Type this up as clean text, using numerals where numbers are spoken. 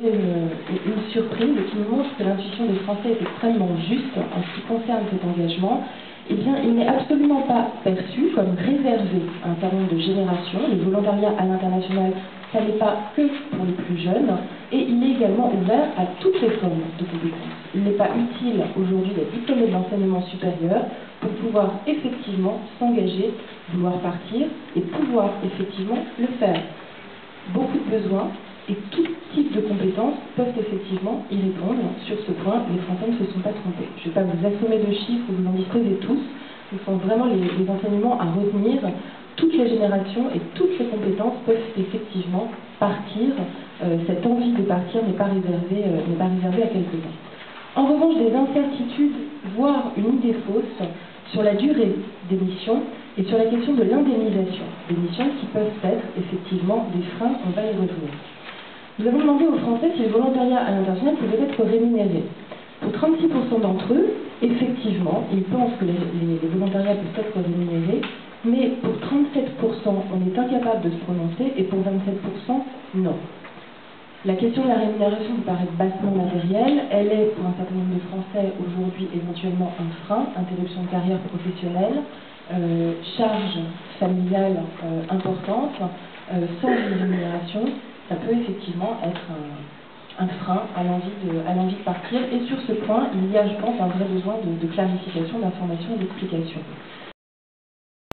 Une surprise qui nous montre que l'intuition des Français est extrêmement juste en ce qui concerne cet engagement. Eh bien, il n'est absolument pas perçu comme réservé à un certain nombre de générations. Le volontariat à l'international, ça n'est pas que pour les plus jeunes, et il est également ouvert à toutes les formes de compétences. Il n'est pas utile aujourd'hui d'être diplômé de l'enseignement supérieur pour pouvoir effectivement s'engager, vouloir partir et pouvoir effectivement le faire. Beaucoup de besoins et tout type de compétences peuvent effectivement y répondre. Sur ce point, les Français ne se sont pas trompés. Je ne vais pas vous assommer de chiffres, vous en disposez tous. Ce sont vraiment les enseignements à retenir. Toutes les générations et toutes les compétences peuvent effectivement partir. Cette envie de partir n'est pas réservée à quelques-uns. En revanche, des incertitudes, voire une idée fausse, sur la durée des missions et sur la question de l'indemnisation des missions qui peuvent être effectivement des freins, on va y revenir. Nous avons demandé aux Français si le volontariat à l'international pouvait être rémunéré. Pour 36% d'entre eux, effectivement, ils pensent que les volontariats peuvent être rémunérés, mais pour 37%, on est incapable de se prononcer, et pour 27%, non. La question de la rémunération vous paraît bassement matérielle. Elle est, pour un certain nombre de Français, aujourd'hui éventuellement un frein, interruption de carrière professionnelle, charge familiale importante, sans une rémunération. Ça peut effectivement être un frein à l'envie de partir. Et sur ce point, il y a, je pense, un vrai besoin de clarification, d'information et d'explication.